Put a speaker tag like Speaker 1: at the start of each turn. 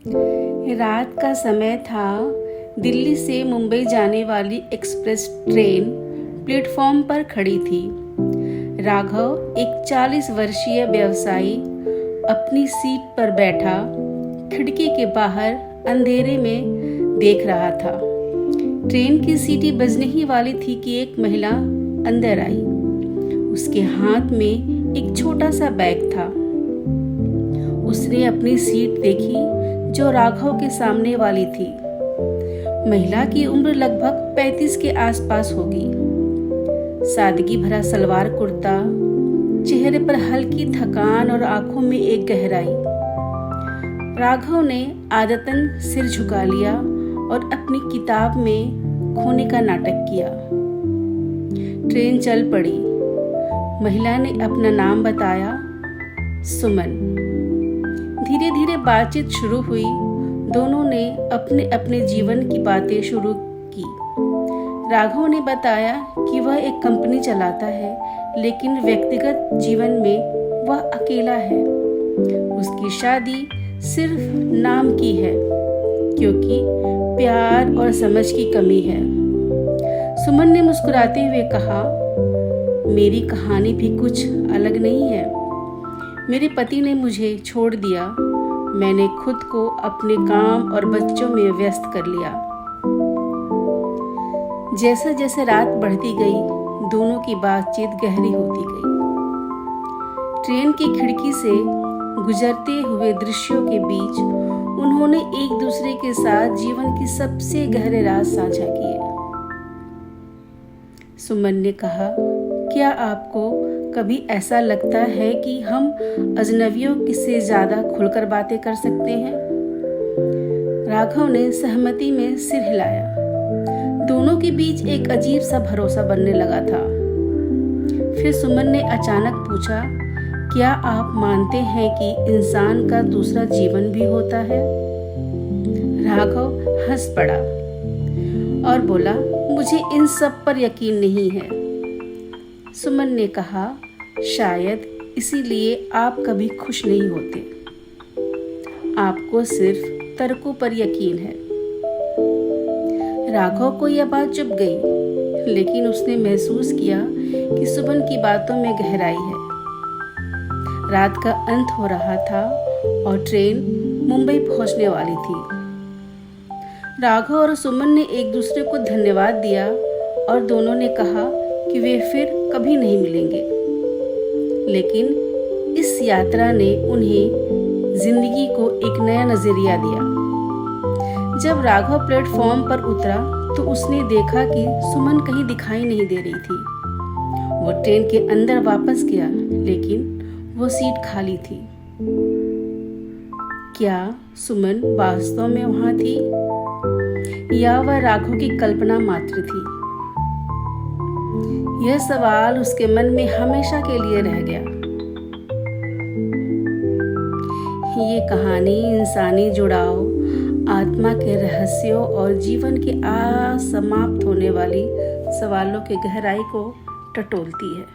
Speaker 1: रात का समय था। दिल्ली से मुंबई जाने वाली एक्सप्रेस ट्रेन प्लेटफॉर्म पर खड़ी थी। राघव, एक 40 वर्षीय व्यवसायी, अपनी सीट पर बैठा खिड़की के बाहर अंधेरे में देख रहा था। ट्रेन की सीटी बजने ही वाली थी कि एक महिला अंदर आई। उसके हाथ में एक छोटा सा बैग था। उसने अपनी सीट देखी जो राघव के सामने वाली थी। महिला की उम्र लगभग 35 के आसपास होगी। सादगी भरा सलवार कुर्ता, चेहरे पर हल्की थकान और आंखों में एक गहराई। राघव ने आदतन सिर झुका लिया और अपनी किताब में खोने का नाटक किया। ट्रेन चल पड़ी। महिला ने अपना नाम बताया, सुमन। धीरे धीरे बातचीत शुरू हुई। दोनों ने अपने अपने जीवन की बातें शुरू की। राघव ने बताया कि वह एक कंपनी चलाता है, लेकिन व्यक्तिगत जीवन में वह अकेला है। उसकी शादी सिर्फ नाम की है, क्योंकि प्यार और समझ की कमी है। सुमन ने मुस्कुराते हुए कहा, मेरी कहानी भी कुछ अलग नहीं है। मेरे पति ने मुझे छोड़ दिया। मैंने खुद को अपने काम और बच्चों में व्यस्त कर लिया। जैसे जैसे रात बढ़ती गई, दोनों की बातचीत गहरी होती गई। ट्रेन की खिड़की से गुजरते हुए दृश्यों के बीच उन्होंने एक दूसरे के साथ जीवन की सबसे गहरे राज साझा किए। सुमन ने कहा, क्या आपको कभी ऐसा लगता है कि हम अजनबियों से ज्यादा खुलकर बातें कर सकते हैं? राघव ने सहमति में सिर हिलाया। दोनों के बीच एक अजीब सा भरोसा बनने लगा था। फिर सुमन ने अचानक पूछा, क्या आप मानते हैं कि इंसान का दूसरा जीवन भी होता है? राघव हंस पड़ा और बोला, मुझे इन सब पर यकीन नहीं है। सुमन ने कहा, शायद इसीलिए आप कभी खुश नहीं होते। आपको सिर्फ तर्कों पर यकीन है। राघव को यह बात चुभ गई, लेकिन उसने महसूस किया कि सुमन की बातों में गहराई है। रात का अंत हो रहा था और ट्रेन मुंबई पहुंचने वाली थी। राघव और सुमन ने एक दूसरे को धन्यवाद दिया और दोनों ने कहा कि वे फिर कभी नहीं मिलेंगे। लेकिन इस यात्रा ने उन्हें जिंदगी को एक नया नजरिया दिया। जब राघव प्लेटफॉर्म पर उतरा तो उसने देखा कि सुमन कहीं दिखाई नहीं दे रही थी। वो ट्रेन के अंदर वापस गया, लेकिन वो सीट खाली थी। क्या सुमन वास्तव में वहां थी, या वह राघव की कल्पना मात्र थी? यह सवाल उसके मन में हमेशा के लिए रह गया। ये कहानी इंसानी जुड़ाव, आत्मा के रहस्यों और जीवन के असमाप्त होने वाली सवालों की गहराई को टटोलती है।